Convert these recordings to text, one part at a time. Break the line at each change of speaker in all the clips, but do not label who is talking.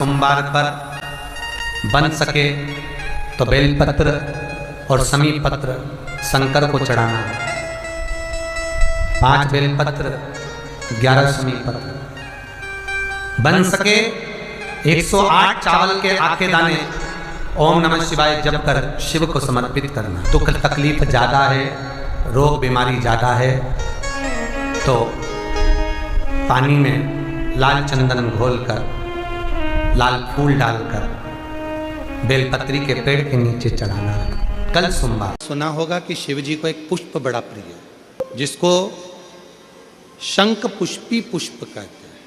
सोमवार पर बन सके तो बेलपत्र और समीपत्र शंकर को चढ़ाना। 5 बेलपत्र 11 समीपत्र, बन सके 108 चावल के आखे दाने ओम नमः शिवाय जप कर शिव को समर्पित करना। दुख तकलीफ ज्यादा है, रोग बीमारी ज्यादा है तो पानी में लाल चंदन घोलकर, लाल फूल डालकर बेलपत्री के पेड़ के नीचे चढ़ाना। कल सोमवार
सुना होगा कि शिव जी को एक पुष्प बड़ा प्रिय है जिसको शंख पुष्पी पुष्प कहते हैं,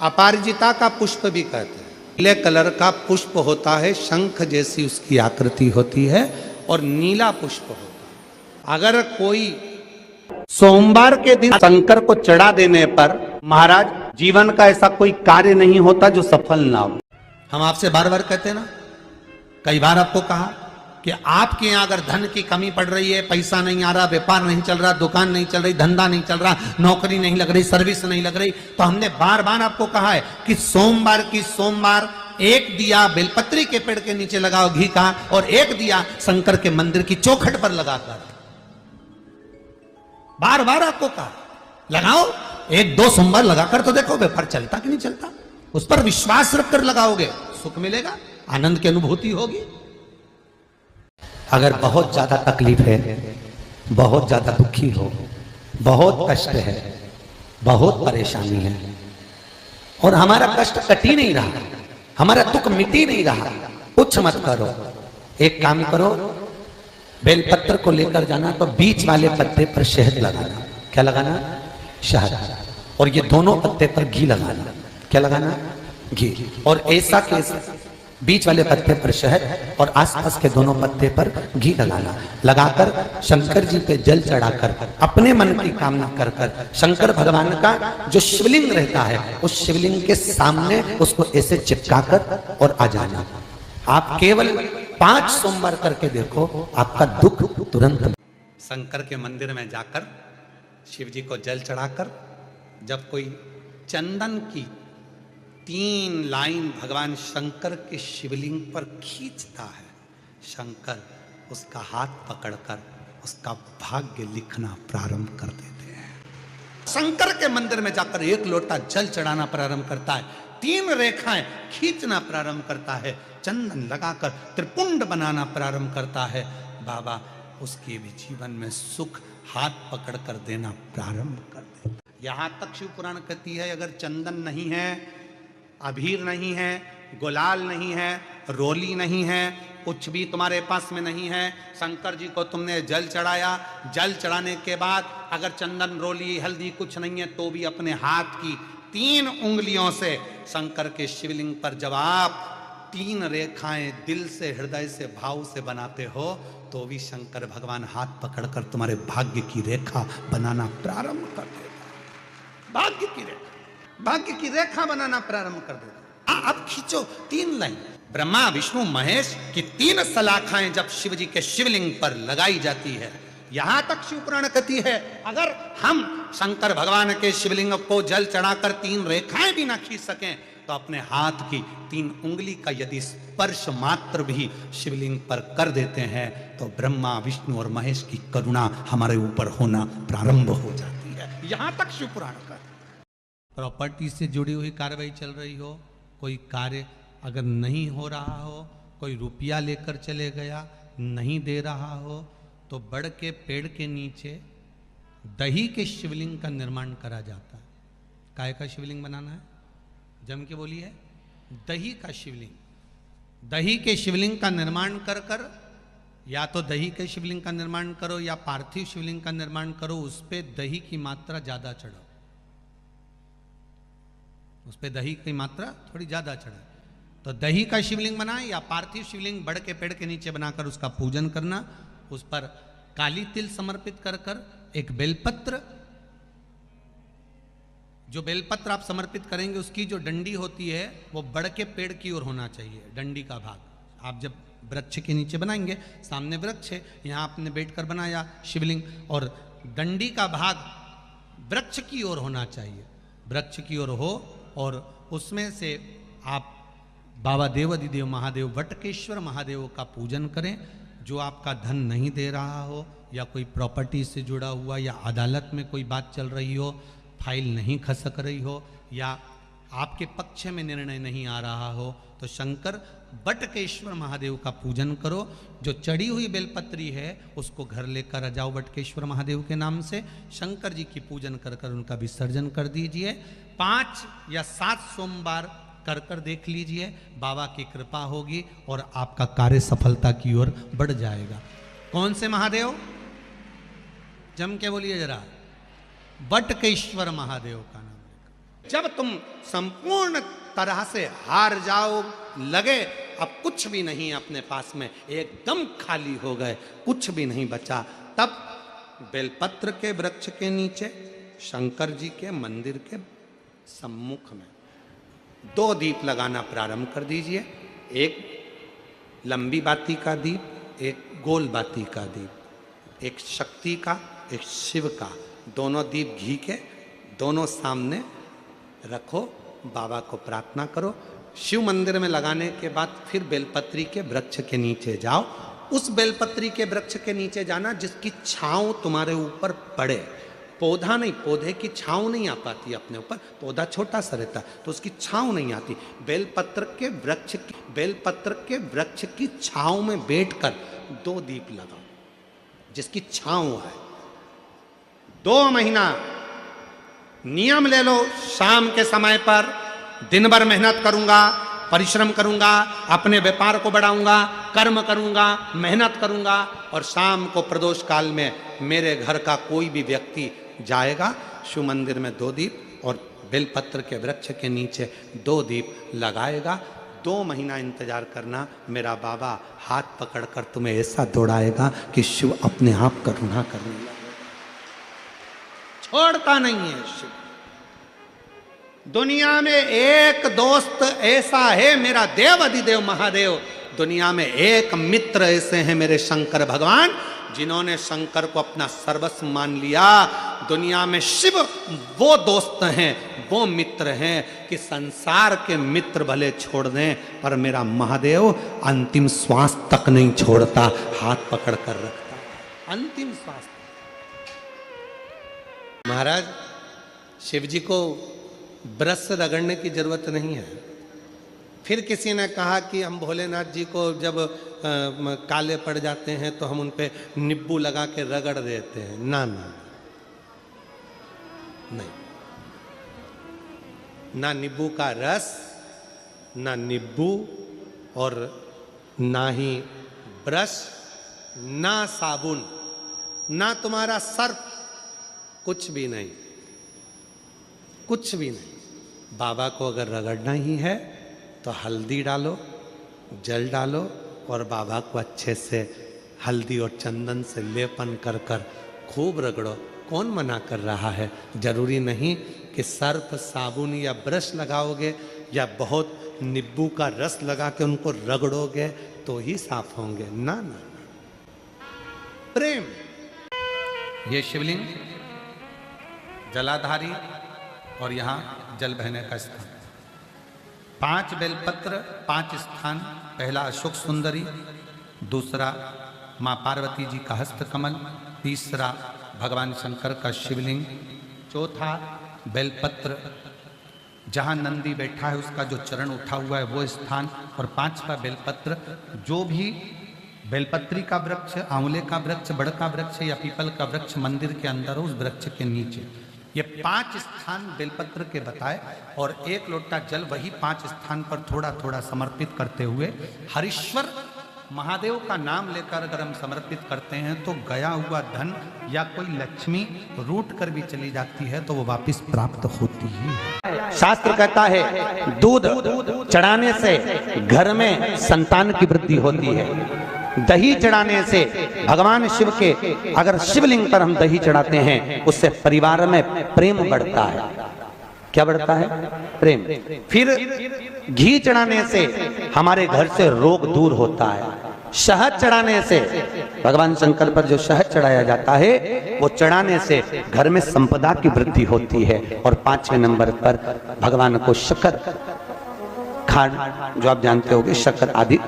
अपराजिता का पुष्प भी कहते हैं। नीले कलर का पुष्प होता है, शंख जैसी उसकी आकृति होती है और नीला पुष्प होता है। अगर कोई सोमवार के दिन शंकर को चढ़ा देने पर महाराज जीवन का ऐसा कोई कार्य नहीं होता जो सफल ना हो।
हम आपसे बार बार कहते हैं ना, कई बार आपको कहा कि आपके यहाँ अगर धन की कमी पड़ रही है, पैसा नहीं आ रहा, व्यापार नहीं चल रहा, दुकान नहीं चल रही, धंधा नहीं चल रहा, नौकरी नहीं लग रही, सर्विस नहीं लग रही, तो हमने बार बार आपको कहा है कि सोमवार एक दिया बेलपत्री के पेड़ के नीचे लगाओ घी का, और एक दिया शंकर के मंदिर की चौखट पर लगाकर। बार बार आपको कहा लगाओ, 1-2 सोमवार लगाकर तो देखो व्यापार चलता कि नहीं चलता। उस पर विश्वास रखकर लगाओगे, सुख मिलेगा, आनंद की अनुभूति होगी।
अगर बहुत ज्यादा तकलीफ है, बहुत ज्यादा दुखी हो, बहुत कष्ट है, बहुत परेशानी है और हमारा कष्ट कट ही नहीं रहा, हमारा दुख मिट ही नहीं रहा, कुछ मत करो, एक काम करो, बेलपत्र को लेकर जाना तो बीच वाले पत्ते पर शहद लगाना। क्या लगाना? शहद। और ये दोनों पत्ते पर घी लगाना। क्या लगाना? घी। और ऐसा के बीच वाले पत्ते पर शहद और आसपास के दोनों पत्ते पर घी लगाना। लगाकर शंकर जी पे जल चढ़ाकर अपने मन की कामना कर कर शंकर भगवान का जो शिवलिंग रहता है उस शिवलिंग के सामने उसको ऐसे चिपकाकर और आ जाना। आप केवल 5 सोमवार करके देखो, आपका दुख तुरंत।
शंकर के मंदिर में जाकर शिव जी को जल चढ़ाकर जब कोई चंदन की 3 लाइन भगवान शंकर के शिवलिंग पर खींचता है, शंकर उसका हाथ पकड़कर उसका भाग्य लिखना प्रारंभ कर देते हैं। शंकर के मंदिर में जाकर 1 लोटा जल चढ़ाना प्रारंभ करता है, 3 रेखाएं खींचना प्रारंभ करता है, चंदन लगाकर त्रिपुंड बनाना प्रारंभ करता है। बाबा उसके भी जीवन में सुख हाथ पकड़कर देना प्रारंभ कर देता। यहां तक शिव पुराण कहती है अगर चंदन नहीं है, अबीर नहीं है, गुलाल नहीं है, रोली नहीं है, कुछ भी तुम्हारे पास में नहीं है, शंकर जी को तुमने जल चढ़ाया, जल चढ़ाने के बाद अगर चंदन रोली हल्दी कुछ नहीं है तो भी अपने हाथ की 3 उंगलियों से शंकर के शिवलिंग पर जब आप 3 रेखाएं दिल से, हृदय से, भाव से बनाते हो तो भी शंकर भगवान हाथ पकड़कर तुम्हारे भाग्य की रेखा बनाना प्रारंभ कर देता। भाग्य की रेखा बनाना प्रारंभ कर देता। अब खींचो 3 लाइन। ब्रह्मा विष्णु महेश की 3 सलाखाएं जब शिव जी के शिवलिंग पर लगाई जाती है, यहां तक शिव पुराण कहती है अगर हम शंकर भगवान के शिवलिंग को जल चढ़ाकर 3 रेखाएं भी ना खींच सकें तो अपने हाथ की 3 उंगली का यदि स्पर्श मात्र भी शिवलिंग पर कर देते हैं तो ब्रह्मा विष्णु और महेश की करुणा हमारे ऊपर होना प्रारंभ हो जाती है। यहां तक शिव पुराण का। प्रॉपर्टी से जुड़ी हुई कार्रवाई चल रही हो, कोई कार्य अगर नहीं हो रहा हो, कोई रुपया लेकर चले गया नहीं दे रहा हो तो बड़ के पेड़ के नीचे दही के शिवलिंग का निर्माण करा जाता है। काय का शिवलिंग बनाना है? जम के बोलिए, दही का शिवलिंग। दही के शिवलिंग का निर्माण कर कर या तो दही के शिवलिंग का निर्माण करो या पार्थिव शिवलिंग का निर्माण करो, उस पे दही की मात्रा ज्यादा चढ़ाओ, उस पे दही की मात्रा थोड़ी ज्यादा चढ़ाओ। तो दही का शिवलिंग बनाए या पार्थिव शिवलिंग बड़ के पेड़ के नीचे बनाकर उसका पूजन करना, उस पर काली तिल समर्पित कर कर एक बेलपत्र, जो बेलपत्र आप समर्पित करेंगे उसकी जो डंडी होती है वो बड़ के पेड़ की ओर होना चाहिए। डंडी का भाग आप जब वृक्ष के नीचे बनाएंगे, सामने वृक्ष है, यहाँ आपने बैठकर बनाया शिवलिंग, और डंडी का भाग वृक्ष की ओर होना चाहिए, वृक्ष की ओर हो और उसमें से आप बाबा देवाधिदेव महादेव वटकेश्वर महादेव का पूजन करें। जो आपका धन नहीं दे रहा हो, या कोई प्रॉपर्टी से जुड़ा हुआ, या अदालत में कोई बात चल रही हो, फाइल नहीं खसक रही हो, या आपके पक्ष में निर्णय नहीं आ रहा हो, तो शंकर वटकेश्वर महादेव का पूजन करो। जो चढ़ी हुई बेलपत्री है उसको घर लेकर आ जाओ वटकेश्वर महादेव के नाम से, शंकर जी की पूजन कर कर उनका विसर्जन कर दीजिए। 5 या 7 सोमवार कर कर देख लीजिए, बाबा की कृपा होगी और आपका कार्य सफलता की ओर बढ़ जाएगा। कौन से महादेव? जम के बोलिए जरा, वटकेश्वर महादेव का नाम लेकर। जब तुम संपूर्ण तरह से हार जाओ, लगे अब कुछ भी नहीं अपने पास में, एकदम खाली हो गए, कुछ भी नहीं बचा, तब बेलपत्र के वृक्ष के नीचे शंकर जी के मंदिर के सम्मुख में 2 दीप लगाना प्रारंभ कर दीजिए। एक लंबी बाती का दीप, एक गोल बाती का दीप, एक शक्ति का, एक शिव का। दोनों दीप घी के दोनों सामने रखो, बाबा को प्रार्थना करो। शिव मंदिर में लगाने के बाद फिर बेलपत्री के वृक्ष के नीचे जाओ। उस बेलपत्री के वृक्ष के नीचे जाना जिसकी छांव तुम्हारे ऊपर पड़े। पौधा नहीं, पौधे की छांव नहीं आ पाती अपने ऊपर, पौधा छोटा सा रहता तो उसकी छांव नहीं आती। बेलपत्र के वृक्ष की छांव में बैठकर 2 दीप लगाओ जिसकी छांव है। 2 महीना नियम ले लो, शाम के समय पर दिन भर मेहनत करूंगा, परिश्रम करूंगा, अपने व्यापार को बढ़ाऊंगा, कर्म करूंगा, मेहनत करूंगा, और शाम को प्रदोष काल में मेरे घर का कोई भी व्यक्ति जाएगा, शिव मंदिर में 2 दीप और बेलपत्र के वृक्ष के नीचे 2 दीप लगाएगा। 2 महीना इंतजार करना, मेरा बाबा हाथ पकड़कर तुम्हें ऐसा दौड़ाएगा कि शिव अपने आप करुणा करने लगेगा। छोड़ता नहीं है शिव। दुनिया में एक दोस्त ऐसा है मेरा देवाधिदेव महादेव, दुनिया में एक मित्र ऐसे हैं मेरे शंकर भगवान जिन्होंने शंकर को अपना सर्वस्व मान लिया। दुनिया में शिव वो दोस्त हैं, वो मित्र हैं कि संसार के मित्र भले छोड़ दें पर मेरा महादेव अंतिम श्वास तक नहीं छोड़ता, हाथ पकड़ कर रखता अंतिम श्वास। महाराज शिव जी को ब्रश से रगड़ने की जरूरत नहीं है। फिर किसी ने कहा कि हम भोलेनाथ जी को जब काले पड़ जाते हैं तो हम उन पे नींबू लगा के रगड़ देते हैं। ना ना नहीं, ना नींबू का रस, ना नींबू, और ना ही ब्रश, ना साबुन, ना तुम्हारा सर्फ, कुछ भी नहीं, कुछ भी नहीं। बाबा को अगर रगड़ना ही है तो हल्दी डालो, जल डालो और बाबा को अच्छे से हल्दी और चंदन से लेपन कर कर खूब रगड़ो। कौन मना कर रहा है? जरूरी नहीं कि सर्फ, साबुन या ब्रश लगाओगे या बहुत नींबू का रस लगा के उनको रगड़ोगे तो ही साफ होंगे। ना ना, प्रेम। ये शिवलिंग जलाधारी और यहाँ जल बहने का स्थान। 5 बेलपत्र, 5 स्थान। पहला अशोक सुंदरी, दूसरा माँ पार्वती जी का हस्त कमल, तीसरा भगवान शंकर का शिवलिंग, चौथा बेलपत्र जहाँ नंदी बैठा है उसका जो चरण उठा हुआ है वो स्थान, और 5वां बेलपत्र। जो भी बेलपत्री का वृक्ष, आंवले का वृक्ष, बड़ का वृक्ष या पीपल का वृक्ष मंदिर के अंदर हो, उस वृक्ष के नीचे। ये 5 स्थान बेलपत्र के बताए और 1 लोटा जल वही 5 स्थान पर थोड़ा थोड़ा समर्पित करते हुए हरीश्वर महादेव का नाम लेकर अगर हम समर्पित करते हैं तो गया हुआ धन या कोई लक्ष्मी रूट कर भी चली जाती है तो वो वापस प्राप्त होती है।
शास्त्र कहता है दूध चढ़ाने से घर में संतान की वृद्धि होती है, दही चढ़ाने से भगवान शिव के, अगर शिवलिंग पर हम दही चढ़ाते हैं उससे परिवार में प्रेम बढ़ता है। क्या बढ़ता है? प्रेम। फिर घी चढ़ाने से हमारे घर से रोग दूर होता है। शहद चढ़ाने से, भगवान शंकर पर जो शहद चढ़ाया जाता है वो चढ़ाने से घर में संपदा की वृद्धि होती है। और 5वें नंबर पर भगवान को शक्कर खांड जो आप जानते होंगे शक्कर आदि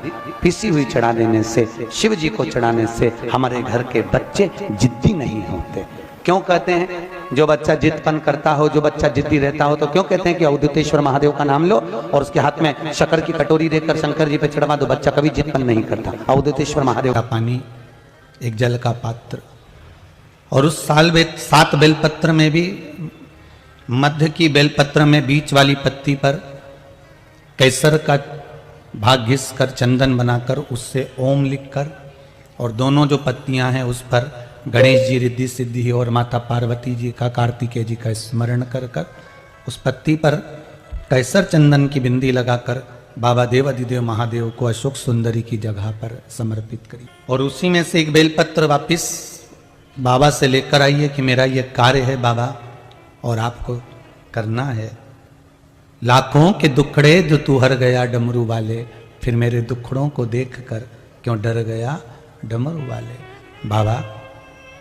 पीसी हुई चढ़ा देने से, शिव जी को चढ़ाने से हमारे घर के बच्चे जिद्दी नहीं होते। क्यों कहते हैं जो बच्चा जिद्दपन करता हो, जो बच्चा जिद्दी रहता हो, तो क्यों कहते हैं कि अवधूतेश्वर महादेव का नाम लो और उसके हाथ में शक्कर की कटोरी देकर शंकर जी पे चढ़वा दो, बच्चा कभी जिद्दपन नहीं करता। अवधूतेश्वर महादेव
का पानी, एक जल का पात्र, और उस 7 बेलपत्र में भी मध्य की बेलपत्र में बीच वाली पत्ती पर केसर का भाग घिस कर चंदन बनाकर उससे ओम लिखकर, और दोनों जो पत्तियां हैं उस पर गणेश जी, रिद्धि सिद्धि और माता पार्वती जी का, कार्तिकेय जी का स्मरण कर कर उस पत्ती पर केसर चंदन की बिंदी लगाकर बाबा देवाधिदेव महादेव को अशोक सुंदरी की जगह पर समर्पित करी। और उसी में से एक बेलपत्र वापिस बाबा से लेकर आइए कि मेरा ये कार्य है बाबा और आपको करना है। लाखों के दुखड़े जो तू हर गया डमरू वाले, फिर मेरे दुखड़ों को देख कर क्यों डर गया डमरू वाले। बाबा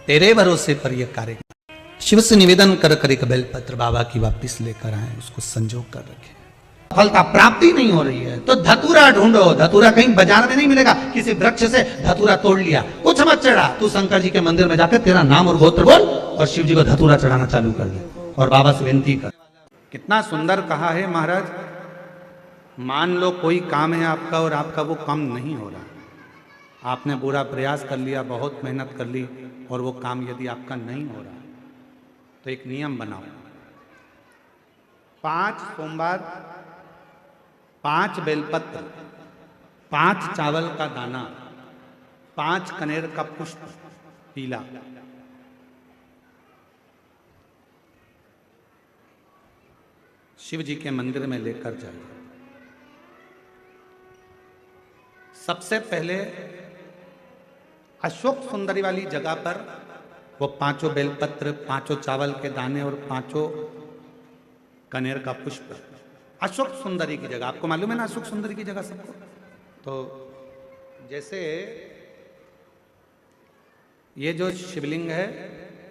तेरे भरोसे पर यह कार्य, शिव से निवेदन कर कर एक बेलपत्र बाबा की वापिस लेकर आए, उसको संजो कर रखे। फलता प्राप्ति नहीं हो रही है तो धतूरा ढूंढो। धतूरा कहीं बाजार में नहीं मिलेगा, किसी वृक्ष से धतूरा तोड़ लिया, कुछ मत चढ़ा, तू शंकर जी के मंदिर में जाकर तेरा नाम और गोत्र बोल और शिव जी को धतूरा चढ़ाना चालू कर दे और बाबा से विनती कर। कितना सुंदर कहा है महाराज। मान लो कोई काम है आपका और आपका वो काम नहीं हो रहा, आपने पूरा प्रयास कर लिया, बहुत मेहनत कर ली और वो काम यदि आपका नहीं हो रहा तो एक नियम बनाओ, 5 सोमवार, 5 बेलपत्र, 5 चावल का दाना, 5 कनेर का पुष्प पीला, शिव जी के मंदिर में लेकर जाइए। सबसे पहले अशोक सुंदरी वाली जगह पर वो 5 बेलपत्र, 5 चावल के दाने और 5 कनेर का पुष्प, अशोक सुंदरी की जगह, आपको मालूम है ना अशोक सुंदरी की जगह सबको। तो जैसे ये जो शिवलिंग है,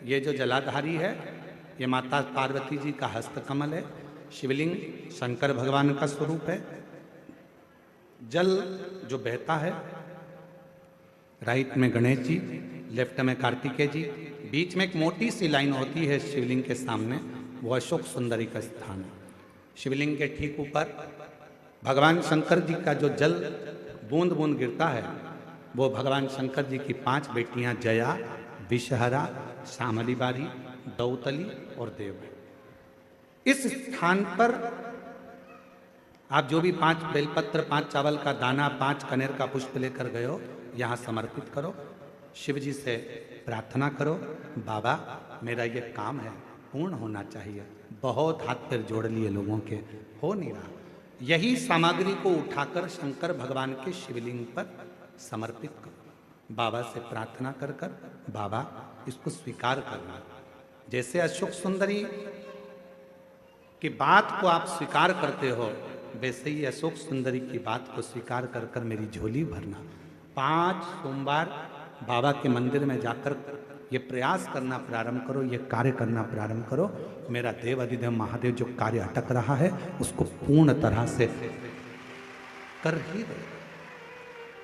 ये जो जलाधारी है, ये माता पार्वती जी का हस्तकमल है। शिवलिंग शंकर भगवान का स्वरूप है। जल जो बहता है, राइट में गणेश जी, लेफ्ट में कार्तिकेय जी, बीच में एक मोटी सी लाइन होती है शिवलिंग के सामने, वो अशोक सुंदरी का स्थान है। शिवलिंग के ठीक ऊपर भगवान शंकर जी का जो जल बूंद बूंद गिरता है, वो भगवान शंकर जी की 5 बेटियां जया, विषहरा, शामली बारी, दौतली और देव। इस स्थान पर आप जो भी 5 बेलपत्र, 5 चावल का दाना, 5 कनेर का पुष्प लेकर गए हो, यहाँ समर्पित करो। शिव जी से प्रार्थना करो, बाबा मेरा ये काम है पूर्ण होना चाहिए। बहुत हाथ पैर जोड़ लिए लोगों के, हो नहीं रहा। यही सामग्री को उठाकर शंकर भगवान के शिवलिंग पर समर्पित करो। बाबा से प्रार्थना कर कर बाबा इसको स्वीकार करना। जैसे अशोक सुंदरी की बात को आप स्वीकार करते हो, वैसे ही अशोक सुंदरी की बात को स्वीकार कर कर मेरी झोली भरना। 5 सोमवार बाबा के मंदिर में जाकर ये प्रयास करना प्रारंभ करो, ये कार्य करना प्रारंभ करो। मेरा देव अधिदेव महादेव जो कार्य अटक रहा है उसको पूर्ण तरह से कर ही दो,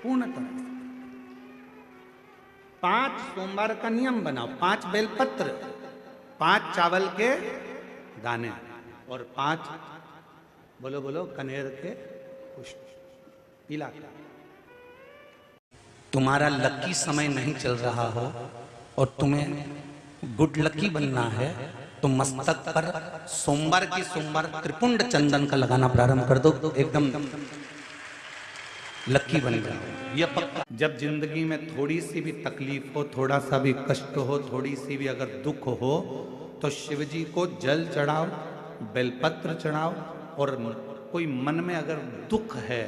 पूर्ण तरह से। 5 सोमवार का नियम बनाओ, 5 बेलपत्र, 5 चावल के दाने और 5 बोलो बोलो कनेर के पुष्प पीला। तुम्हारा लकी समय नहीं चल रहा हो और तुम्हें गुड लकी बनना है तो मस्तक पर सोमवार की सोमवार त्रिपुंड चंदन का लगाना प्रारंभ कर दो, एकदम लकी बन जाओ। ये पक्का। जब जिंदगी में थोड़ी सी भी तकलीफ हो, थोड़ा सा भी कष्ट हो, थोड़ी सी भी अगर दुख हो, तो शिव जी को जल चढ़ाओ, बेलपत्र चढ़ाओ। और कोई मन में अगर दुख है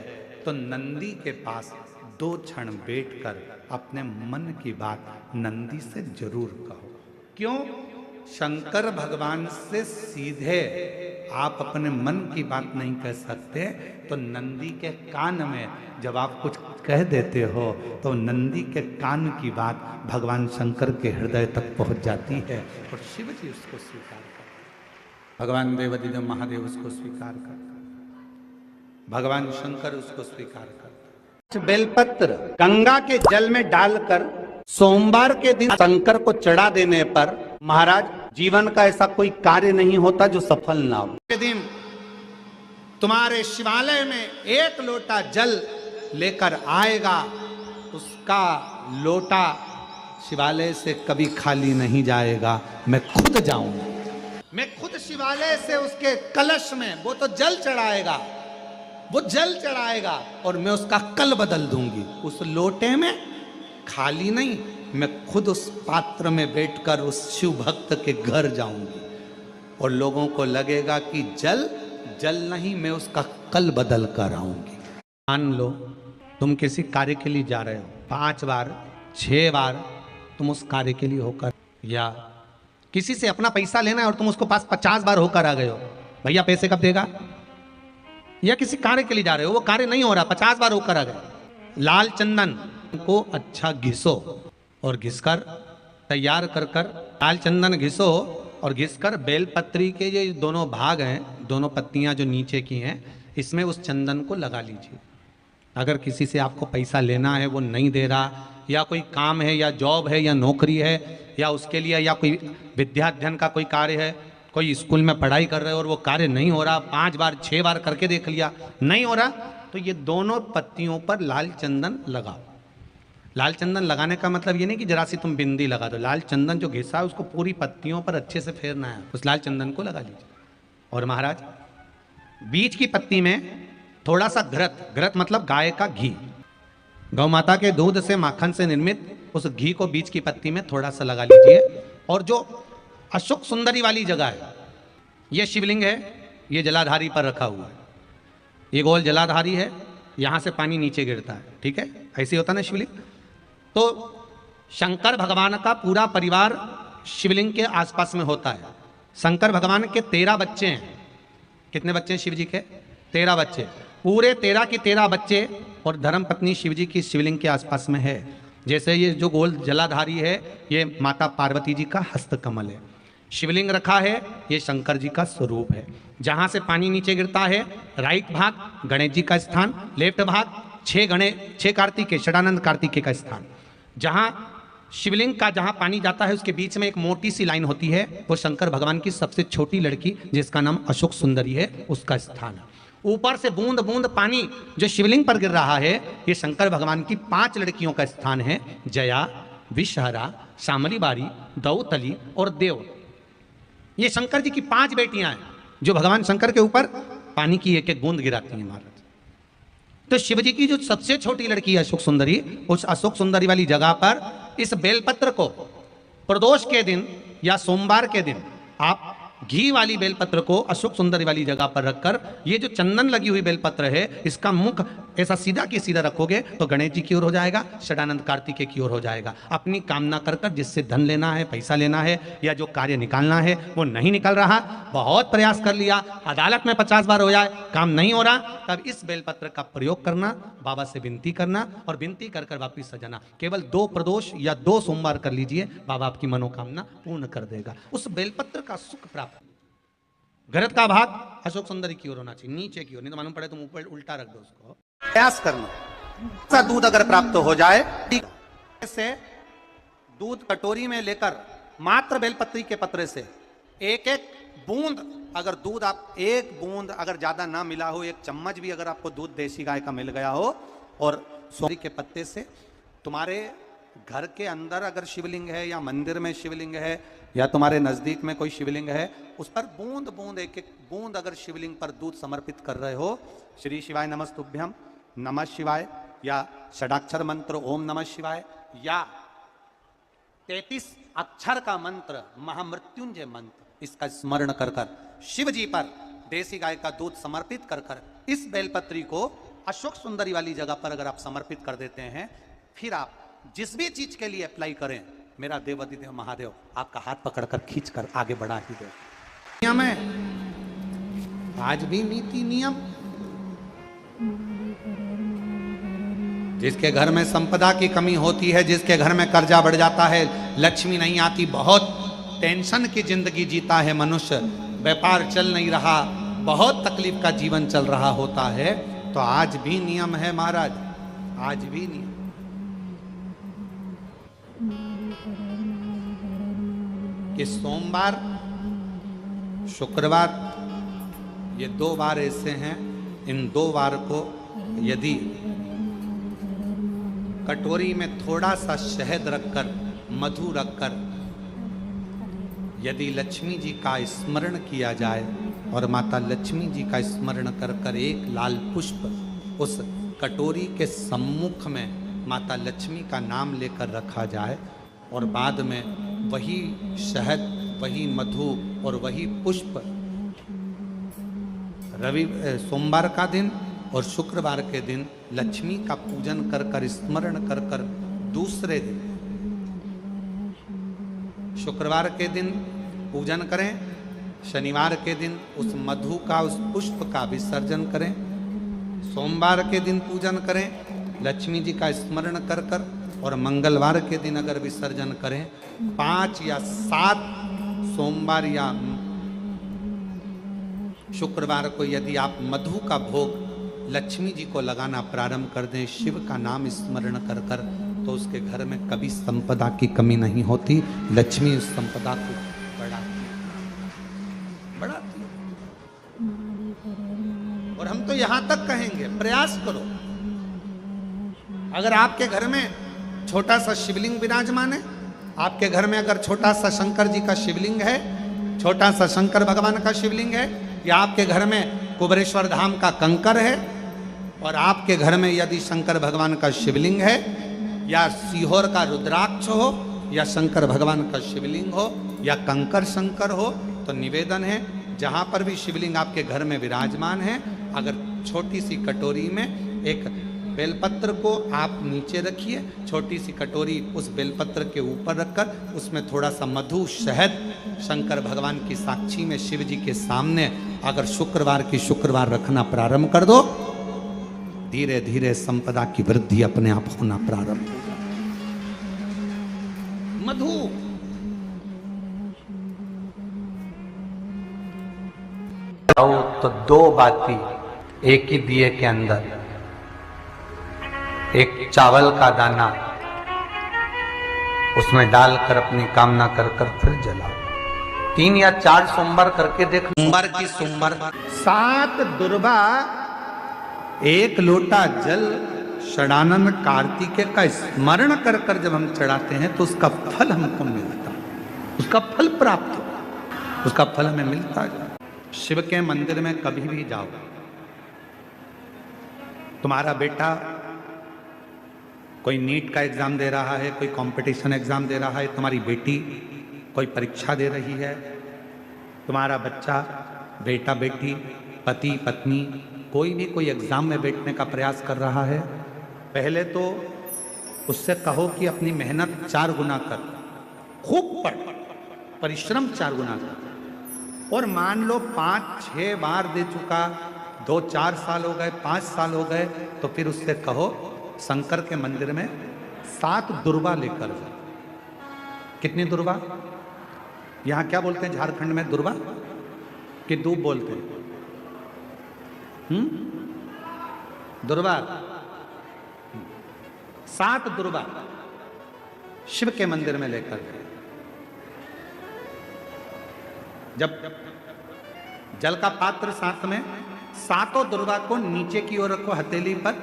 तो नंदी के पास 2 क्षण बैठकर अपने मन की बात नंदी से जरूर कहो। क्यों? शंकर भगवान से सीधे आप अपने मन की बात नहीं कह सकते, तो नंदी के कान में जब आप कुछ कह देते हो तो नंदी के कान की बात भगवान शंकर के हृदय तक पहुंच जाती है और शिव जी उसको स्वीकार करते, भगवान देवाधिदेव महादेव उसको स्वीकार करते। भगवान शंकर उसको स्वीकार करते। बेलपत्र गंगा के जल में डालकर सोमवार के दिन शंकर को चढ़ा देने पर महाराज जीवन का ऐसा कोई कार्य नहीं होता जो सफल ना हो। के दिन तुम्हारे शिवालय में एक लोटा जल लेकर आएगा, उसका लोटा शिवालय से कभी खाली नहीं जाएगा। मैं खुद जाऊंगा, मैं खुद शिवालय से उसके कलश में वो तो जल चढ़ाएगा, वो जल चढ़ाएगा और मैं उसका कल बदल दूंगी। उस लोटे में खाली नहीं, मैं खुद उस पात्र में बैठकर उस शिव भक्त के घर जाऊंगी और लोगों को लगेगा कि जल जल नहीं, मैं उसका कल बदल कर आऊंगी। मान लो तुम किसी कार्य के लिए जा रहे हो, 5 बार 6 बार तुम उस कार्य के लिए होकर, या किसी से अपना पैसा लेना है और तुम उसको पास 50 बार होकर आ गए हो, भैया पैसे कब देगा। या किसी कार्य के लिए जा रहे हो, वो कार्य नहीं हो रहा, 50 बार होकर आ गए। लाल चंदन को अच्छा घिसो और घिसकर तैयार कर कर लाल चंदन घिसो और घिसकर बेलपत्री के ये दोनों भाग हैं, दोनों पत्तियां जो नीचे की हैं, इसमें उस चंदन को लगा लीजिए। अगर किसी से आपको पैसा लेना है, वो नहीं दे रहा, या कोई काम है या जॉब है या नौकरी है या उसके लिए, या कोई विद्याध्ययन का कोई कार्य है, कोई स्कूल में पढ़ाई कर रहे हो और वो कार्य नहीं हो रहा, 5 बार 6 बार करके देख लिया नहीं हो रहा, तो ये दोनों पत्तियों पर लाल चंदन लगाओ। लाल चंदन लगाने का मतलब ये नहीं कि जरा सी तुम बिंदी लगा दो, लाल चंदन जो घिसा है उसको पूरी पत्तियों पर अच्छे से फेरना है, उस लाल चंदन को लगा लीजिए। और महाराज बीच की पत्ती में थोड़ा सा घृत, घृत मतलब गाय का घी, गौ माता के दूध से माखन से निर्मित उस घी को बीच की पत्ती में थोड़ा सा लगा लीजिए। और जो अशोक सुंदरी वाली जगह है, ये शिवलिंग है, ये जलाधारी पर रखा हुआ है, ये गोल जलाधारी है, यहाँ से पानी नीचे गिरता है, ठीक है, ऐसे होता ना शिवलिंग। तो शंकर भगवान का पूरा परिवार शिवलिंग के आसपास में होता है। शंकर भगवान के 13 बच्चे हैं। कितने बच्चे हैं शिव जी के? 13 बच्चे, पूरे 13 के 13 बच्चे और धर्म पत्नी शिव जी की शिवलिंग के आसपास में है। जैसे ये जो गोल जलाधारी है, ये माता पार्वती जी का हस्त कमल है। शिवलिंग रखा है, ये शंकर जी का स्वरूप है। जहाँ से पानी नीचे गिरता है, राइट भाग गणेश जी का स्थान, लेफ्ट भाग 6 कार्तिकेय, षडानंद कार्तिकेय का स्थान। जहाँ शिवलिंग का जहाँ पानी जाता है उसके बीच में एक मोटी सी लाइन होती है, वो शंकर भगवान की सबसे छोटी लड़की जिसका नाम अशोक सुंदरी है, उसका स्थान है। ऊपर से बूंद बूंद पानी जो शिवलिंग पर गिर रहा है, ये शंकर भगवान की 5 लड़कियों का स्थान है, जया, विषहरा, शामली बारी, दौतली और देव। ये शंकर जी की 5 बेटियां हैं जो भगवान शंकर के ऊपर पानी की एक एक बूंद गिराती हैं महाराज। तो शिव जी की जो सबसे छोटी लड़की है अशोक सुंदरी, उस अशोक सुंदरी वाली जगह पर इस बेलपत्र को प्रदोष के दिन या सोमवार के दिन आप घी वाली बेलपत्र को अशोक सुंदरी वाली जगह पर रखकर, ये जो चंदन लगी हुई बेलपत्र है, इसका मुख ऐसा सीधा की सीधा रखोगे तो गणेश जी की ओर हो जाएगा, षडानंद कार्तिकेय की ओर हो जाएगा। अपनी कामना कर कर जिससे धन लेना है, पैसा लेना है या जो कार्य निकालना है वो नहीं निकल रहा, बहुत प्रयास कर लिया, अदालत में 50 बार हो जाए, काम नहीं हो रहा, तब इस बेलपत्र का प्रयोग करना, बाबा से विनती करना और विनती कर कर वापिस सजाना। केवल 2 प्रदोष या 2 सोमवार कर लीजिए, बाबा आपकी मनोकामना पूर्ण कर देगा। उस बेलपत्र का सुख प्राप्त। घृत का भाग अशोक सुंदरी की ओर होना चाहिए, नीचे की ओर, नहीं तो मालूम पड़े तुम ऊपर उल्टा रख दो उसको। प्रयास करना, दूध अगर प्राप्त हो जाए, से दूध कटोरी में लेकर मात्र बेलपत्री के पत्रे से एक एक बूंद, अगर दूध आप 1 बूंद अगर ज्यादा ना मिला हो, 1 चम्मच भी अगर आपको दूध देसी गाय का मिल गया हो, और सोरी के पत्ते से तुम्हारे घर के अंदर अगर शिवलिंग है या मंदिर में शिवलिंग है या तुम्हारे नजदीक में कोई शिवलिंग है, उस पर बूंद बूंद एक एक बूंद अगर शिवलिंग पर दूध समर्पित कर रहे हो, श्री शिवाय नमस्तुभ्यम, नमः शिवाय, या षडाक्षर मंत्र ओम नमः शिवाय, या 33 अक्षर का मंत्र महामृत्युंजय मंत्र, इसका स्मरण कर कर शिव जी पर देसी गाय का दूध समर्पित कर कर इस बेलपत्री को अशोक सुंदरी वाली जगह पर अगर आप समर्पित कर देते हैं, फिर आप जिस भी चीज के लिए अप्लाई करें, मेरा देवाधिदेव महादेव आपका हाथ पकड़कर खींचकर आगे बढ़ा ही दे। नियम है, आज भी नीति नियम। जिसके घर में संपदा की कमी होती है, जिसके घर में कर्जा बढ़ जाता है, लक्ष्मी नहीं आती, बहुत टेंशन की जिंदगी जीता है मनुष्य, व्यापार चल नहीं रहा, बहुत तकलीफ का जीवन चल रहा होता है, तो आज भी नियम है महाराज, आज भी नियम। कि सोमवार, शुक्रवार, ये 2 बार ऐसे हैं, इन 2 बार को यदि कटोरी में थोड़ा सा शहद रखकर, मधु रखकर यदि लक्ष्मी जी का स्मरण किया जाए और माता लक्ष्मी जी का स्मरण कर कर एक लाल पुष्प उस कटोरी के सम्मुख में माता लक्ष्मी का नाम लेकर रखा जाए और बाद में वही शहद, वही मधु और वही पुष्प सोमवार का दिन और शुक्रवार के दिन लक्ष्मी का पूजन कर कर, स्मरण कर कर, दूसरे दिन शुक्रवार के दिन पूजन करें, शनिवार के दिन उस मधु का, उस पुष्प का विसर्जन करें, सोमवार के दिन पूजन करें लक्ष्मी जी का स्मरण कर कर, और मंगलवार के दिन अगर विसर्जन करें, 5 या 7 सोमवार या शुक्रवार को यदि आप मधु का भोग लक्ष्मी जी को लगाना प्रारंभ कर दें, शिव का नाम स्मरण कर कर, तो उसके घर में कभी संपदा की कमी नहीं होती। लक्ष्मी उस संपदा को बढ़ाती। और हम तो यहां तक कहेंगे, प्रयास करो, अगर आपके घर में छोटा सा शिवलिंग विराजमान है, आपके घर में अगर छोटा सा शंकर जी का शिवलिंग है, छोटा सा शंकर भगवान का शिवलिंग है, या आपके घर में कुबेरेश्वर धाम का कंकर है, और आपके घर में यदि शंकर भगवान का शिवलिंग है, या सीहोर का रुद्राक्ष हो, या शंकर भगवान का शिवलिंग हो, या कंकर शंकर हो, तो निवेदन है जहां पर भी शिवलिंग आपके घर में विराजमान है, अगर छोटी सी कटोरी में एक बेलपत्र को आप नीचे रखिए, छोटी सी कटोरी उस बेलपत्र के ऊपर रखकर उसमें थोड़ा सा मधु, शहद शंकर भगवान की साक्षी में शिव जी के सामने अगर शुक्रवार की शुक्रवार रखना प्रारंभ कर दो, धीरे धीरे संपदा की वृद्धि अपने आप होना प्रारंभ हो जाए। मधु तो 2 बाती एक ही दिए के अंदर, एक चावल का दाना उसमें डालकर अपनी कामना कर कर फिर जलाओ। 3 या 4 सोमवार करके देख, सोमवार की सोमवार 7 दुर्वा 1 लोटा जल षडानंद कार्तिकेय का स्मरण कर कर जब हम चढ़ाते हैं तो उसका फल हमको मिलता, उसका फल प्राप्त हो, उसका फल हमें मिलता है। शिव के मंदिर में कभी भी जाओ, तुम्हारा बेटा कोई नीट का एग्जाम दे रहा है, कोई कंपटीशन एग्जाम दे रहा है, तुम्हारी बेटी कोई परीक्षा दे रही है, तुम्हारा बच्चा, बेटा बेटी, पति पत्नी कोई भी कोई एग्जाम में बैठने का प्रयास कर रहा है, पहले तो उससे कहो कि अपनी मेहनत 4 गुना कर, खूब पढ़, परिश्रम 4 गुना कर, और मान लो 5-6 बार दे चुका, 2-4 साल हो गए, 5 साल हो गए, तो फिर उससे कहो शंकर के मंदिर में 7 दुर्वा लेकर जाओ। कितनी दुर्वा? यहां क्या बोलते हैं झारखंड में? दुर्वा कि दूब बोलते हैं? दुर्वा, 7 दुर्वा शिव के मंदिर में लेकर गए। जब जल का पात्र साथ में, 7 दुर्वा को नीचे की ओर रखो हथेली पर,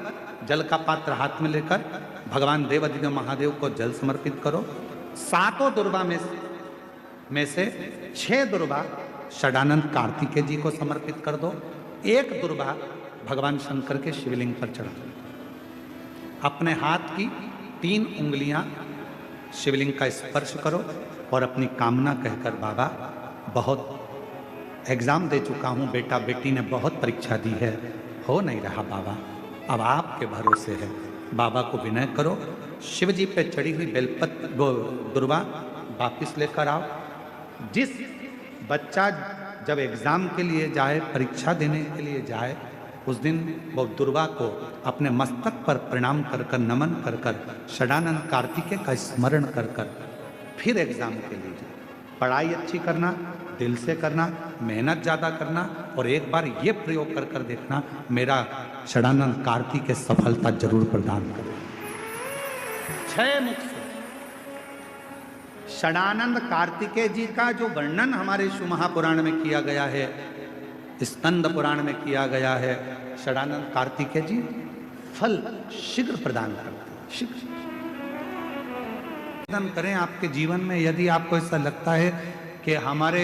जल का पात्र हाथ में लेकर भगवान देवाधिदेव महादेव को जल समर्पित करो। 7 दुर्वा में से 6 दुर्वा षडानंद कार्तिकेय जी को समर्पित कर दो, 1 दुर्वा भगवान शंकर के शिवलिंग पर चढ़ा दो। अपने हाथ की 3 उंगलियां शिवलिंग का स्पर्श करो और अपनी कामना कहकर, बाबा बहुत एग्जाम दे चुका हूं, बेटा बेटी ने बहुत परीक्षा दी है, हो नहीं रहा बाबा, अब आपके भरोसे है, बाबा को विनय करो, शिव जी पे चढ़ी हुई बेलपत्र दुर्वा वापिस लेकर आओ। जिस बच्चा जब एग्जाम के लिए जाए, परीक्षा देने के लिए जाए, उस दिन वो दुर्वा को अपने मस्तक पर प्रणाम कर कर, नमन कर कर, षडानंद कार्तिकेय का स्मरण कर कर फिर एग्जाम के लिए जाए। पढ़ाई अच्छी करना, दिल से करना, मेहनत ज़्यादा करना, और एक बार ये प्रयोग कर कर देखना, मेरा षडानंद कार्तिकेय सफलता जरूर प्रदान करे। 6 मुख से षडानंद कार्तिकेय जी का जो वर्णन हमारे शिव महापुराण में किया गया है, स्कंद पुराण में किया गया है, षडानंद कार्तिकेय जी फल शीघ्र प्रदान करते हैं, शीघ्र प्रदान करें आपके जीवन में। यदि आपको ऐसा लगता है कि हमारे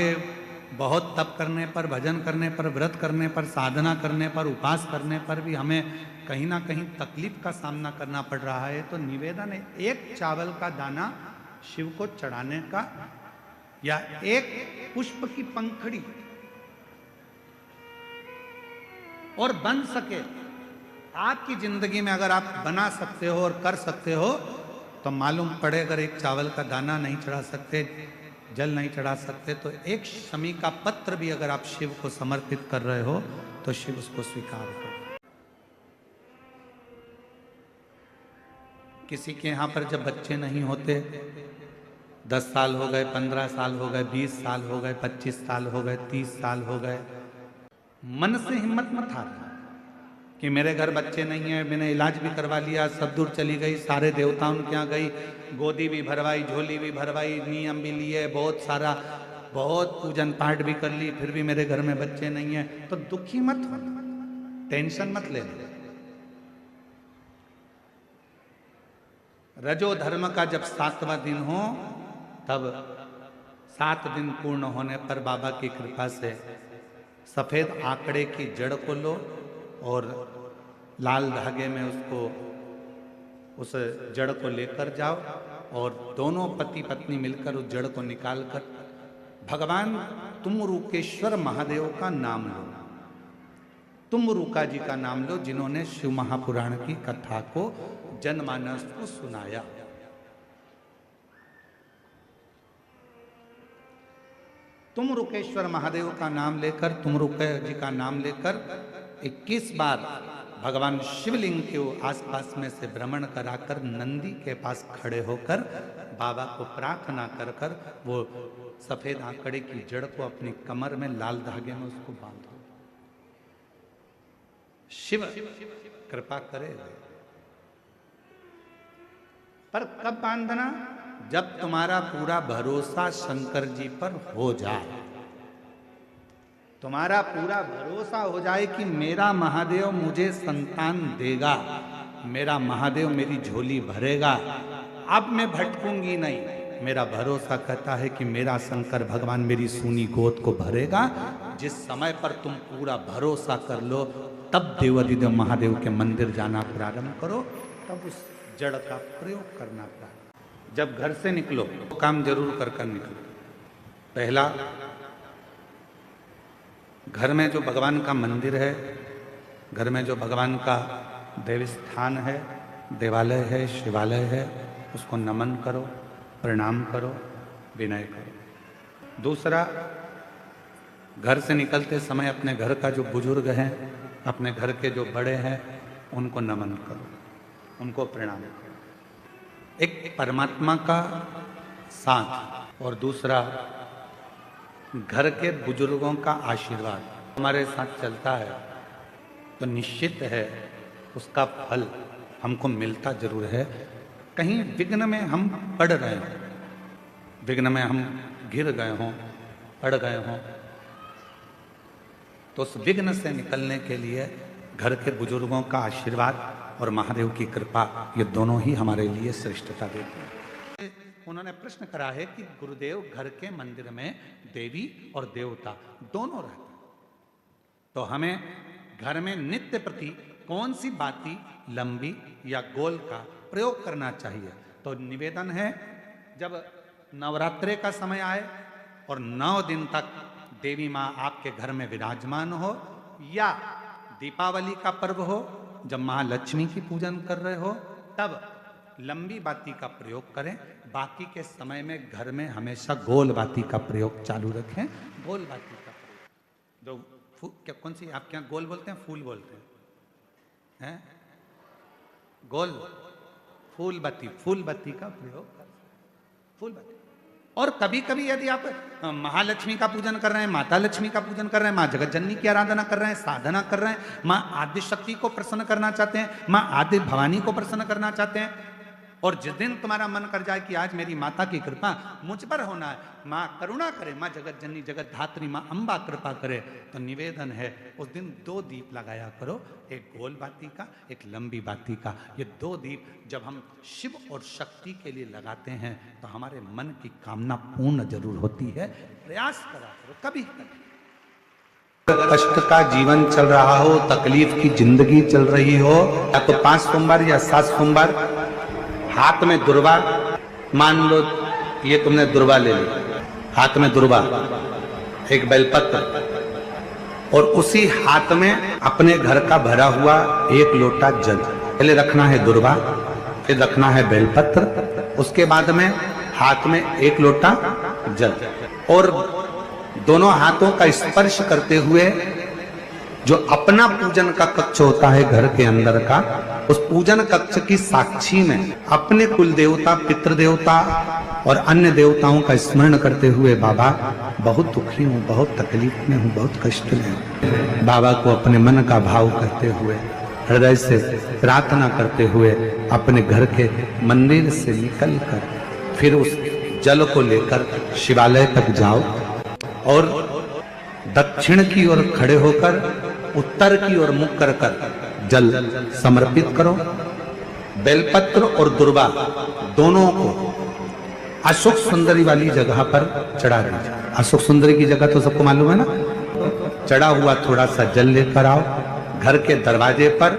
बहुत तप करने पर, भजन करने पर, व्रत करने पर, साधना करने पर, उपास करने पर भी हमें कहीं ना कहीं तकलीफ का सामना करना पड़ रहा है, तो निवेदन है एक चावल का दाना शिव को चढ़ाने का, या एक पुष्प की पंखड़ी, और बन सके आपकी जिंदगी में अगर आप बना सकते हो और कर सकते हो, तो मालूम पड़े अगर एक चावल का दाना नहीं चढ़ा सकते, जल नहीं चढ़ा सकते, तो एक शमी का पत्र भी अगर आप शिव को समर्पित कर रहे हो तो शिव उसको स्वीकार करो। किसी के यहाँ पर जब बच्चे नहीं होते, 10 साल हो गए, 15 साल हो गए, 20 साल हो गए, 25 साल हो गए, 30 साल हो गए, मन से हिम्मत मत हारना कि मेरे घर बच्चे नहीं है, मैंने इलाज भी करवा लिया, सब दूर चली गई, सारे देवताओं के यहाँ गई, गोदी भी भरवाई, झोली भी भरवाई, नियम भी लिए, बहुत सारा, बहुत पूजन पाठ भी कर ली, फिर भी मेरे घर में बच्चे नहीं है, तो दुखी मत हो, टेंशन मत ले। रजो धर्म का जब 7वां दिन हो, तब 7 दिन पूर्ण होने पर बाबा की कृपा से सफेद आंकड़े की जड़ को लो और लाल धागे में उसको, उस जड़ को लेकर जाओ, और दोनों पति पत्नी मिलकर उस जड़ को निकालकर भगवान तुमरुकेश्वर महादेव का नाम लो, तुमरुका जी का नाम लो, जिन्होंने शिव महापुराण की कथा को जनमानस को सुनाया। तुमरुकेश्वर महादेव का नाम लेकर, तुमरुके जी का नाम लेकर 21 बार भगवान शिवलिंग के आसपास में से भ्रमण कराकर नंदी के पास खड़े होकर बाबा को प्रार्थना कर कर वो सफेद आंकड़े की जड़ को अपनी कमर में लाल धागे में उसको बांधो। शिव कृपा करे। पर कब बांधना? जब तुम्हारा पूरा भरोसा शंकर जी पर हो जाए, तुम्हारा पूरा भरोसा हो जाए कि मेरा महादेव मुझे संतान देगा, मेरा महादेव मेरी झोली भरेगा, अब मैं भटकूंगी नहीं, मेरा भरोसा कहता है कि मेरा शंकर भगवान मेरी सूनी गोद को भरेगा। जिस समय पर तुम पूरा भरोसा कर लो, तब देवाधिदेव महादेव के मंदिर जाना प्रारंभ करो, तब उस जड़ का प्रयोग करना प्रारंभ। जब घर से निकलो तो काम जरूर कर कर निकलो। पहला, घर में जो भगवान का मंदिर है, घर में जो भगवान का देव स्थान है, देवालय है, शिवालय है, उसको नमन करो, प्रणाम करो, विनय करो। दूसरा, घर से निकलते समय अपने घर का जो बुजुर्ग हैं, अपने घर के जो बड़े हैं, उनको नमन करो, उनको प्रणाम करो। एक परमात्मा का साथ और दूसरा घर के बुजुर्गों का आशीर्वाद हमारे साथ चलता है तो निश्चित है उसका फल हमको मिलता जरूर है। कहीं विघ्न में हम पड़ रहे हों, विघ्न में हम गिर गए हों, पड़ गए हों, तो उस विघ्न से निकलने के लिए घर के बुजुर्गों का आशीर्वाद और महादेव की कृपा, ये दोनों ही हमारे लिए श्रेष्ठता देते हैं। उन्होंने प्रश्न करा है कि गुरुदेव घर के मंदिर में देवी और देवता दोनों रहते हैं, तो हमें घर में नित्य प्रति कौन सी बाती, लंबी या गोल का प्रयोग करना चाहिए? तो निवेदन है, जब नवरात्रे का समय आए और 9 दिन तक देवी माँ आपके घर में विराजमान हो, या दीपावली का पर्व हो जब महालक्ष्मी की पूजन कर रहे हो, तब लंबी बाती का प्रयोग करें। बाकी के समय में घर में हमेशा गोल बाती का प्रयोग चालू रखें। गोल बाती का प्रयोग, जो क्या, कौन सी आप क्या गोल बोलते हैं, फूल बोलते हैं? गोल फूल बत्ती, फूल बत्ती का प्रयोग करें। फूल बत्ती और कभी कभी यदि आप महालक्ष्मी का पूजन कर रहे हैं, माता लक्ष्मी का पूजन कर रहे हैं, माँ जगत जननी की आराधना कर रहे हैं, साधना कर रहे हैं, माँ आदि शक्ति को प्रसन्न करना चाहते हैं, माँ आदि भवानी को प्रसन्न करना चाहते हैं, और जिस दिन तुम्हारा मन कर जाए कि आज मेरी माता की कृपा मुझ पर होना है, माँ करुणा करे, माँ जगत जननी जगत धात्री माँ अम्बा कृपा करे, तो निवेदन है उस दिन 2 दीप लगाया करो, एक गोल बाती का, एक लंबी बाती का। ये 2 दीप जब हम शिव और शक्ति के लिए लगाते हैं तो हमारे मन की कामना पूर्ण जरूर होती है। प्रयास करा करो कभी कभी। कष्ट का जीवन चल रहा हो, तकलीफ की जिंदगी चल रही हो, या तो 5 सोमवार या 7 सोमवार हाथ में दुर्वा, मान लो ये तुमने दुर्वा ले ली, हाथ में दुर्वा, एक बेलपत्र, और उसी हाथ में अपने घर का भरा हुआ 1 लोटा जल। पहले रखना है दुर्वा, फिर रखना है बेलपत्र, उसके बाद में हाथ में 1 लोटा जल, और दोनों हाथों का स्पर्श करते हुए जो अपना पूजन का कक्ष होता है घर के अंदर का, उस पूजन कक्ष की साक्षी में अपने कुल देवता, पितृ देवता और अन्य देवताओं का स्मरण करते हुए, बाबा बहुत दुखी हूँ, बहुत तकलीफ में हूँ, बहुत कष्ट में हूँ, बाबा को अपने मन का भाव करते हुए, हृदय से प्रार्थना करते हुए अपने घर के मंदिर से निकल कर फिर उस जल को लेकर शिवालय तक जाओ, और दक्षिण की ओर खड़े होकर उत्तर की ओर मुख कर जल समर्पित करो। बेलपत्र और दुर्वा दोनों को अशोक सुंदरी वाली जगह पर चढ़ा दीजिए। अशोक सुंदरी की जगह तो सबको मालूम है ना। चढ़ा हुआ थोड़ा सा जल लेकर आओ, घर के दरवाजे पर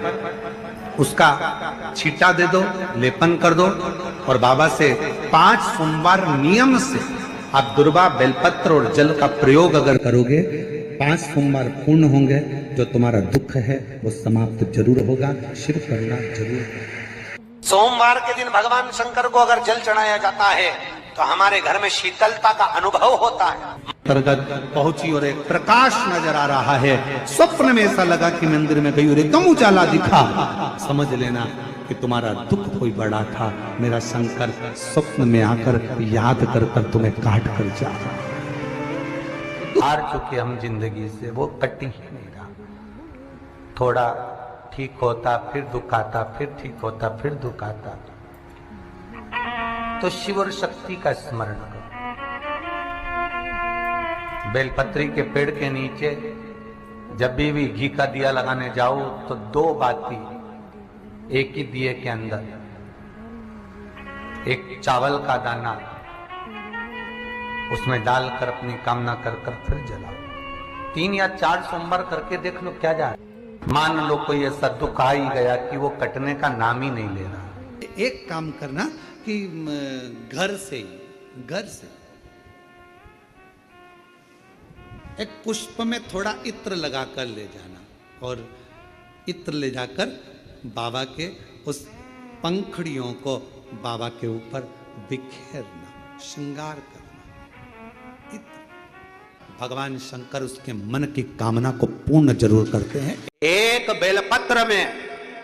उसका छींटा दे दो, लेपन कर दो, और बाबा से 5 सोमवार नियम से आप दुर्वा, बेलपत्र और जल का प्रयोग अगर करोगे, 5 सोमवार पूर्ण होंगे, जो तुम्हारा दुख है वो समाप्त जरूर होगा, शिव करुणा जरूर।
सोमवार के दिन भगवान शंकर को अगर जल चढ़ाया जाता है तो हमारे घर में शीतलता का अनुभव होता है।
अंतर्गत पहुंची और एक प्रकाश नजर आ रहा है। स्वप्न में ऐसा लगा कि मंदिर में गई और एकदम उजाला दिखा, समझ लेना कि तुम्हारा दुख कोई बड़ा था। मेरा शंकर स्वप्न में आकर याद कर कर तुम्हें काट कर जा रहा।
हार चुके हम जिंदगी से, वो कटी ही नहीं रहा। थोड़ा ठीक होता फिर दुख आता, फिर ठीक होता फिर दुख आता। तो शिव और शक्ति का स्मरण करो। बेलपत्री के पेड़ के नीचे जब भी घी का दिया लगाने जाओ तो 2 बाती एक ही दिए के अंदर, एक चावल का दाना उसमें डालकर अपनी कामना कर कर फिर जलाओ। 3 या 4 सोमवार करके देख लो क्या जा। मान लो कोई ऐसा दुख आ ही गया कि वो कटने का नाम ही नहीं ले रहा।
एक काम करना कि घर से एक पुष्प में थोड़ा इत्र लगाकर ले जाना, और इत्र ले जाकर बाबा के उस पंखड़ियों को बाबा के ऊपर बिखेरना, श्रृंगार करना। भगवान शंकर उसके मन की कामना को पूर्ण जरूर करते हैं।
एक बेलपत्र में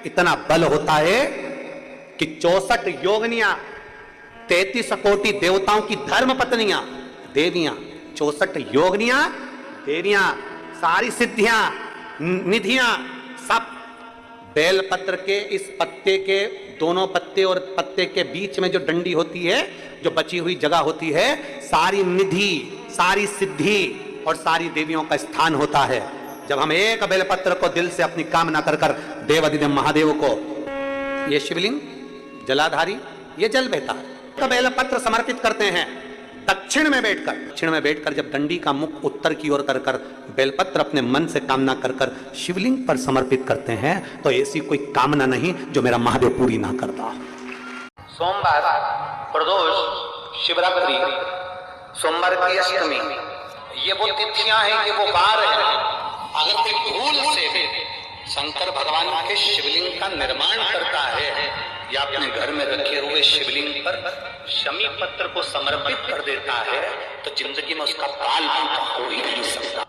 इतना बल होता है कि 64 योगिनियां, 33 कोटि देवताओं की धर्म पत्नियां, देवियां, 64 योगिनियां, देवियां, सारी सिद्धियां, निधियां, सब बेलपत्र के इस पत्ते के दोनों पत्ते और पत्ते के बीच में जो डंडी होती है, जो बची हुई जगह होती है, सारी निधि, सारी सिद्धि और सारी देवियों का स्थान होता है। जब हम एक बेलपत्र को दिल से अपनी कामना कर कर देवाधिदेव महादेव को, ये शिवलिंग जलाधारी, ये जल बहता है, बेलपत्र समर्पित करते हैं दक्षिण में बैठकर जब डंडी का मुख उत्तर की ओर कर कर बेलपत्र अपने मन से कामना कर कर शिवलिंग पर समर्पित करते हैं, तो ऐसी कोई कामना नहीं जो मेरा महादेव पूरी ना करता।
सोमवार, प्रदोष, शिवरात्रि, सोमवार की अष्टमी, ये वो तिथियां हैं, ये वो वार हैं। अगर कोई भूल से शंकर भगवान के शिवलिंग का निर्माण करता है या अपने घर में रखे हुए शिवलिंग पर शमी पत्र को समर्पित कर देता है, तो जिंदगी में उसका बाल हो ही नहीं सकता।